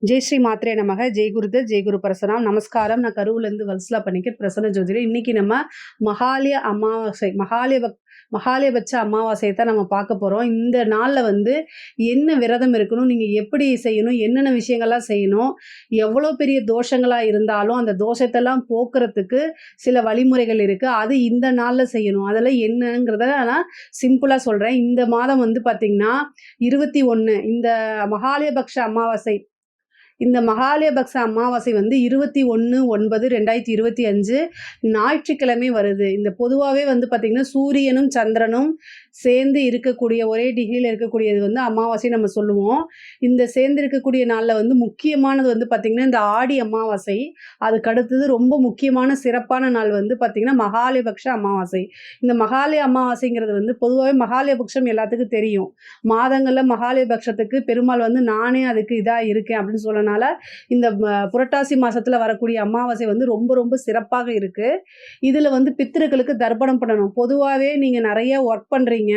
ஜெய் ஸ்ரீ மாத்ரே நமக. ஜெய் குருதர், ஜெய் குரு பரசுராம். நமஸ்காரம். நான் கரூர்லேருந்து வல்சலா பணிக்கர், பிரசன்ன ஜோதிடர். இன்னைக்கு நம்ம மகாலய அமாவாசை, மகாலயபட்ச அமாவாசையை தான் நம்ம பார்க்க போகிறோம். இந்த நாளில் என்ன விரதம் இருக்கணும், நீங்கள் எப்படி செய்யணும், என்னென்ன விஷயங்கள்லாம் செய்யணும், எவ்வளோ பெரிய தோஷங்களாக இருந்தாலும் அந்த தோஷத்தெல்லாம் போக்குறதுக்கு சில வழிமுறைகள் இருக்குது. அது இந்த நாளில் செய்யணும். அதெல்லாம் என்னங்கிறத நான் சிம்பிளாக சொல்கிறேன். இந்த மாதம் பார்த்திங்கன்னா 21 இந்த மகாலயபட்ச அமாவாசை. இந்த மகாலயபக்ஷ அமாவாசை 21/9/2025 ஞாயிற்றுக்கிழமை வருது. இந்த பொதுவாகவே பார்த்திங்கன்னா சூரியனும் சந்திரனும் சேர்ந்து இருக்கக்கூடிய ஒரே டிகிரியில் இருக்கக்கூடியது அமாவாசை நம்ம சொல்லுவோம். இந்த சேர்ந்து இருக்கக்கூடிய நாளில் முக்கியமானது பார்த்திங்கன்னா இந்த ஆடி அமாவாசை. அதுக்கு அடுத்தது ரொம்ப முக்கியமான சிறப்பான நாள் பார்த்திங்கன்னா மகாலயபக்ஷ அமாவாசை. இந்த மகாலய அமாவாசைங்கிறது பொதுவாகவே மகாலயபக்ஷம் எல்லாத்துக்கும் தெரியும். மாதங்களில் மகாலயபக்ஷத்துக்கு பெருமாள் நானே அதுக்கு இதாக இருக்கேன் அப்படின்னு சொல்லனால இந்த புரட்டாசி மாதத்தில் வரக்கூடிய அமாவாசை ரொம்ப ரொம்ப சிறப்பாக இருக்குது. இதில் பித்திருக்களுக்கு தர்ப்பணம் பண்ணணும். பொதுவாகவே நீங்கள் நிறைய ஒர்க் பண்ணுறீங்க,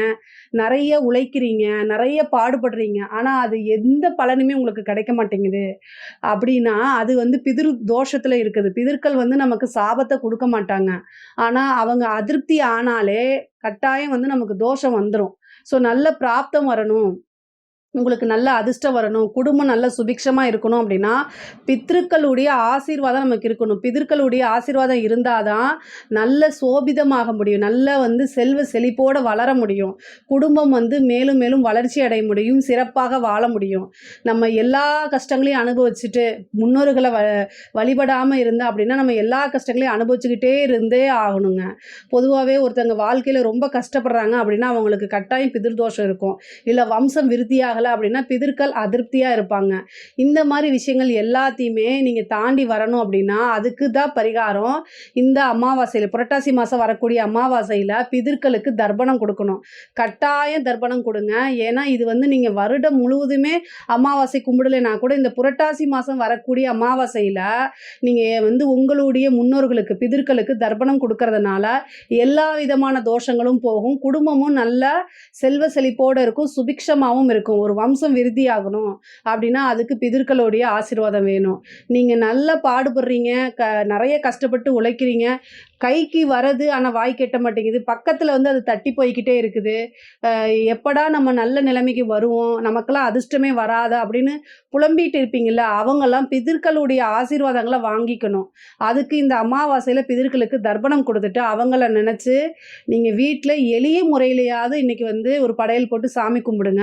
நிறைய உழைக்கிறீங்க, நிறைய பாடுபடுறீங்க, ஆனால் அது எந்த பலனுமே உங்களுக்கு கிடைக்க மாட்டேங்குது அப்படின்னா அது பிதிர் தோஷத்தில் இருக்குது. பிதர்கள் நமக்கு சாபத்தை கொடுக்க மாட்டாங்க, ஆனால் அவங்க அதிருப்தி ஆனாலே கட்டாயம் நமக்கு தோஷம் வந்துடும். ஸோ நல்ல பிராப்தம் வரணும், உங்களுக்கு நல்ல அதிர்ஷ்டம் வரணும், குடும்பம் நல்ல சுபிக்ஷமாக இருக்கணும் அப்படின்னா பித்ருக்களுடைய ஆசீர்வாதம் நமக்கு இருக்கணும். பிதர்களுடைய ஆசீர்வாதம் இருந்தால் தான் நல்ல சோபிதமாக முடியும், நல்ல செல்வ செழிப்போடு வளர முடியும், குடும்பம் மேலும் மேலும் வளர்ச்சி அடைய முடியும், சிறப்பாக வாழ முடியும். நம்ம எல்லா கஷ்டங்களையும் அனுபவிச்சுட்டு முன்னோர்களை வழிபடாமல் இருந்தால் அப்படின்னா நம்ம எல்லா கஷ்டங்களையும் அனுபவிச்சுக்கிட்டே இருந்தே ஆகணுங்க. பொதுவாகவே ஒருத்தங்க வாழ்க்கையில் ரொம்ப கஷ்டப்படுறாங்க அப்படின்னா அவங்களுக்கு கட்டாயம் பிதிர்தோஷம் இருக்கும், இல்லை வம்சம் விருத்தியாக அப்படின்னா பிதர்கள் அதிருப்தியாக இருப்பாங்க. இந்த மாதிரி விஷயங்கள் எல்லாத்தையுமே நீங்கள் தாண்டி வரணும் அப்படின்னா அதுக்கு தான் பரிகாரம். இந்த அமாவாசையில், புரட்டாசி மாதம் வரக்கூடிய அமாவாசையில் பிதர்களுக்கு தர்ப்பணம் கொடுக்கணும். கட்டாயம் தர்ப்பணம் கொடுங்க. ஏன்னா இது நீங்கள் வருடம் முழுவதுமே அமாவாசை கும்பிடலைன்னா கூட இந்த புரட்டாசி மாதம் வரக்கூடிய அமாவாசையில் நீங்கள் உங்களுடைய முன்னோர்களுக்கு பிதர்களுக்கு தர்ப்பணம் கொடுக்கறதுனால எல்லா விதமான தோஷங்களும் போகும், குடும்பமும் நல்ல செல்வ செழிப்போடு இருக்கும், சுபிக்ஷமாகவும் இருக்கும். ஒரு வம்சம் விருத்தி ஆகணும் அப்படின்னா அதுக்கு பிதர்களுடைய ஆசீர்வாதம் வேணும். நீங்கள் நல்லா பாடுபடுறீங்க, நிறைய கஷ்டப்பட்டு உழைக்கிறீங்க, கைக்கு வரது ஆனால் வாய் கெட்ட மாட்டேங்குது, பக்கத்தில் அது தட்டி போய்கிட்டே இருக்குது, எப்படா நம்ம நல்ல நிலைமைக்கு வருவோம், நமக்கெல்லாம் அதிர்ஷ்டமே வராதா அப்படின்னு புலம்பிகிட்டு இருப்பீங்கள, அவங்கெல்லாம் பிதர்களுடைய ஆசீர்வாதங்களை வாங்கிக்கணும். அதுக்கு இந்த அமாவாசையில் பிதர்களுக்கு தர்ப்பணம் கொடுத்துட்டு அவங்கள நினச்சி நீங்கள் வீட்டில் எளிய முறையிலையாவது இன்றைக்கி ஒரு படையல் போட்டு சாமி கும்பிடுங்க.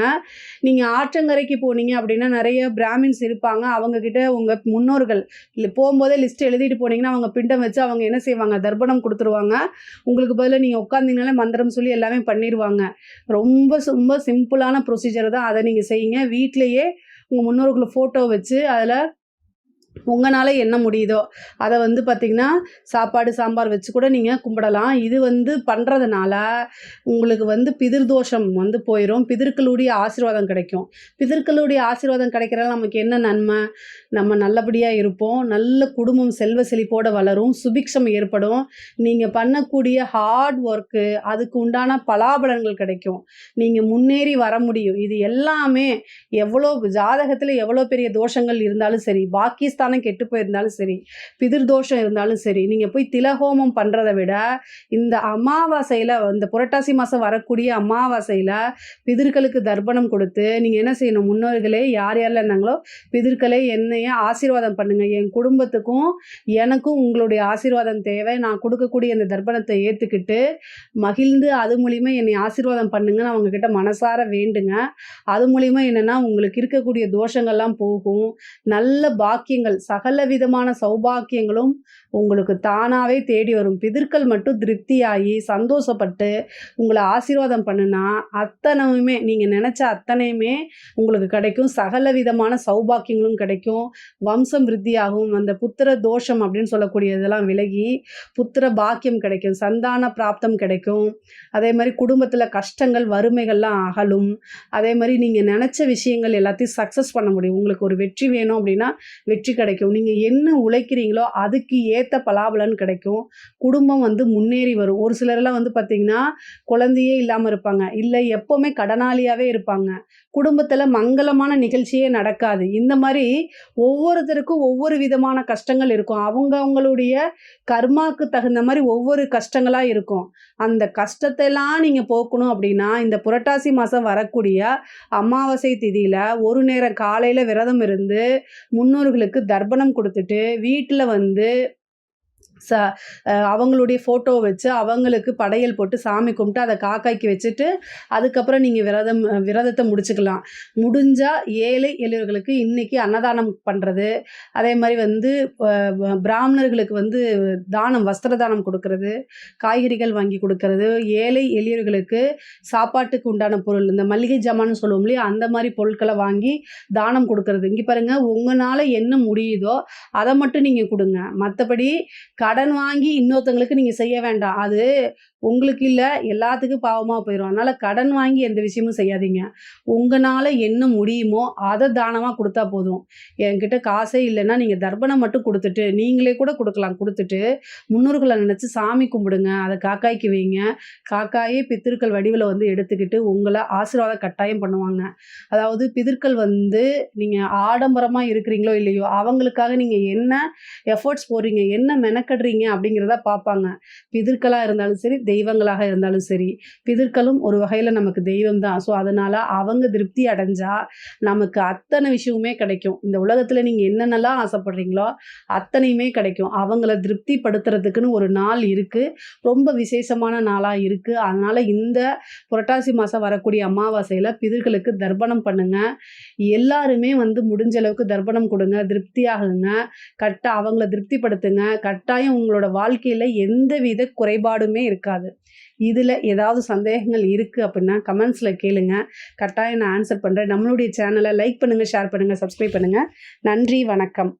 நீங்கள் ஆற்றங்கரைக்கு போனீங்க அப்படின்னா நிறைய பிராமின்ஸ் இருப்பாங்க, அவங்கக்கிட்ட உங்கள் முன்னோர்கள் இல்லை போகும்போதே லிஸ்ட் எழுதிட்டு போனீங்கன்னா அவங்க பிண்டம் வச்சு அவங்க என்ன செய்வாங்க, தர்ப்பணம் கொடுத்துருவாங்க. உங்களுக்கு பதிலாக நீங்கள் உட்காந்தீங்கனாலே மந்திரம் சொல்லி எல்லாமே பண்ணிடுவாங்க. ரொம்ப ரொம்ப சிம்பிளான ப்ரொசீஜர் தான். அதை நீங்கள் செய்யுங்க. வீட்டிலையே உங்கள் முன்னோர்களை ஃபோட்டோ வச்சு அதில் உங்களால் என்ன முடியுதோ அதை பார்த்திங்கன்னா சாப்பாடு சாம்பார் வச்சு கூட நீங்கள் கும்பிடலாம். இது பண்ணுறதுனால உங்களுக்கு பிதிர்தோஷம் போயிடும், பிதர்களுடைய ஆசீர்வாதம் கிடைக்கும். பிதர்களுடைய ஆசீர்வாதம் கிடைக்கிறதால நமக்கு என்ன நன்மை, நம்ம நல்லபடியாக இருப்போம், நல்ல குடும்பம் செல்வ செழிப்போடு வளரும், சுபிக்ஷம் ஏற்படும். நீங்கள் பண்ணக்கூடிய ஹார்ட் ஒர்க்கு அதுக்கு உண்டான பலாபலன்கள் கிடைக்கும், நீங்கள் முன்னேறி வர முடியும். இது எல்லாமே எவ்வளோ ஜாதகத்தில் எவ்வளோ பெரிய தோஷங்கள் இருந்தாலும் சரி, பாக்கிஸ்தான் கெட்டு போயிருந்தாலும் சரி, பிதிர்தோஷம் இருந்தாலும் சரி, நீங்கள் போய் திலஹோமம் பண்ணுறதை விட இந்த அமாவாசையில், இந்த புரட்டாசி மாதம் வரக்கூடிய அமாவாசையில் பிதர்களுக்கு தர்ப்பணம் கொடுத்து நீங்கள் என்ன செய்யணும், முன்னோர்களே யார் யாரெல்லாம் இருந்தாங்களோ பிதர்களே என்னைய ஆசீர்வாதம் பண்ணுங்கள், என் குடும்பத்துக்கும் எனக்கும் உங்களுடைய ஆசீர்வாதம் தேவை, நான் கொடுக்கக்கூடிய இந்த தர்ப்பணத்தை ஏற்றுக்கிட்டு மகிழ்ந்து அது மூலிமா என்னை ஆசீர்வாதம் பண்ணுங்கன்னு அவங்கக்கிட்ட மனசார வேண்டுங்க. அது மூலிமா என்னென்னா உங்களுக்கு இருக்கக்கூடிய தோஷங்கள்லாம் போகும், நல்ல பாக்கியங்கள் சகல விதமான சௌபாக்கியங்களும் உங்களுக்கு தானாகவே தேடி வரும். பிதர்கள் மட்டும் திருப்தியாகி சந்தோஷப்பட்டு உங்களை ஆசீர்வாதம் பண்ணுனா அத்தனையுமே நீங்கள் நினச்ச அத்தனையுமே உங்களுக்கு கிடைக்கும், சகல விதமான சௌபாக்கியங்களும் கிடைக்கும், வம்சம் விருத்தியாகும், அந்த புத்திர தோஷம் அப்படின்னு சொல்லக்கூடியதெல்லாம் விலகி புத்திர பாக்கியம் கிடைக்கும், சந்தான பிராப்தம் கிடைக்கும். அதே மாதிரி குடும்பத்தில் கஷ்டங்கள் வறுமைகள்லாம் அகலும். அதே மாதிரி நீங்கள் நினச்ச விஷயங்கள் எல்லாத்தையும் சக்ஸஸ் பண்ண முடியும். உங்களுக்கு ஒரு வெற்றி வேணும் அப்படின்னா வெற்றி கிடைக்கும். நீங்கள் என்ன உழைக்கிறீங்களோ அதுக்கு ஏற்ற பலாபலன் கிடைக்கும். குடும்பம் வந்து முன்னேறி வரும். ஒரு சிலர்லாம் வந்து பார்த்திங்கன்னா குழந்தையே இல்லாமல் இருப்பாங்க, இல்லை எப்போவுமே கடனாளியாகவே இருப்பாங்க. குடும்பத்தில் மங்களமான நிகழ்ச்சியே நடக்காது. இந்த மாதிரி ஒவ்வொருத்தருக்கும் ஒவ்வொரு விதமான கஷ்டங்கள் இருக்கும். அவங்களுடைய கர்மாவுக்கு தகுந்த மாதிரி ஒவ்வொரு கஷ்டங்களாக இருக்கும். அந்த கஷ்டத்தெல்லாம் நீங்கள் போக்கணும் அப்படின்னா இந்த புரட்டாசி மாதம் வரக்கூடிய அமாவாசை திதியில் ஒரு நேரம் காலையில் விரதம் இருந்து முன்னோர்களுக்கு தர்ப்பணம் கொடுத்துட்டு வீட்டில் வந்து அவங்களுடைய ஃபோட்டோ வச்சு அவங்களுக்கு படையல் போட்டு சாமி கும்பிட்டு அதை காக்காய்க்கு வச்சுட்டு அதுக்கப்புறம் நீங்கள் விரதத்தை முடிச்சுக்கலாம். முடிஞ்சால் ஏழை எளியவர்களுக்கு இன்றைக்கி அன்னதானம் பண்ணுறது, அதே மாதிரி வந்து பிராமணர்களுக்கு வந்து தானம், வஸ்திர தானம் கொடுக்கறது, காய்கறிகள் வாங்கி கொடுக்கறது, ஏழை எளியவர்களுக்கு சாப்பாட்டுக்கு உண்டான பொருள், இந்த மளிகை ஜாமான்னு சொல்லுவோம் இல்லையா, அந்த மாதிரி பொருட்களை வாங்கி தானம் கொடுக்கறது. இங்கே பாருங்கள், உங்களால் என்ன முடியுதோ அதை மட்டும் நீங்கள் கொடுங்க. மற்றபடி கடன் வாங்கி இன்னொருத்தங்களுக்கு நீங்கள் செய்ய வேண்டாம். அது உங்களுக்கு இல்லை, எல்லாத்துக்கும் பாவமாக போயிடும். அதனால் கடன் வாங்கி எந்த விஷயமும் செய்யாதீங்க. உங்களால் என்ன முடியுமோ அதை தானமாக கொடுத்தா போதும். என்கிட்ட காசே இல்லைன்னா நீங்கள் தர்ப்பணம் மட்டும் கொடுத்துட்டு, நீங்களே கூட கொடுக்கலாம், கொடுத்துட்டு முன்னோர்களை நினச்சி சாமி கும்பிடுங்க. அதை காக்காய்க்கு வைங்க. காக்காயே பித்திருக்கள் வடிவில் வந்து எடுத்துக்கிட்டு உங்களை ஆசீர்வாதம் கட்டாயம் பண்ணுவாங்க. அதாவது பிதர்கள் வந்து நீங்கள் ஆடம்பரமாக இருக்கிறீங்களோ இல்லையோ அவங்களுக்காக நீங்கள் என்ன எஃபர்ட்ஸ் போடுறீங்க, என்ன மெனக்கடுறீங்க அப்படிங்கிறத பார்ப்பாங்க. பிதர்களாக இருந்தாலும் சரி, தெய்வங்களாக இருந்தாலும் சரி, பிதர்களும் ஒரு வகையில் நமக்கு தெய்வம் தான். ஸோ அதனால் அவங்க திருப்தி அடைஞ்சால் நமக்கு அத்தனை விஷயமுமே கிடைக்கும். இந்த உலகத்தில் நீங்கள் என்னென்னலாம் ஆசைப்படுறீங்களோ அத்தனையுமே கிடைக்கும். அவங்கள திருப்திப்படுத்துறதுக்குன்னு ஒரு நாள் இருக்குது, ரொம்ப விசேஷமான நாளாக இருக்குது. அதனால் இந்த புரட்டாசி மாதம் வரக்கூடிய அமாவாசையில் பிதர்களுக்கு தர்ப்பணம் பண்ணுங்கள். எல்லாருமே வந்து முடிஞ்ச அளவுக்கு தர்ப்பணம் கொடுங்க, திருப்தியாகுங்க. அவங்கள திருப்திப்படுத்துங்க. கட்டாயம் உங்களோட வாழ்க்கையில் எந்தவித குறைபாடுமே இருக்காது. இதில் ஏதாவது சந்தேகங்கள் இருக்குது அப்படின்னா கமெண்ட்ஸில் கேளுங்க, கட்டாயம் நான் ஆன்சர் பண்ணுறேன். நம்மளுடைய சேனலை லைக் பண்ணுங்கள், ஷேர் பண்ணுங்கள், சப்ஸ்கிரைப் பண்ணுங்கள். நன்றி, வணக்கம்.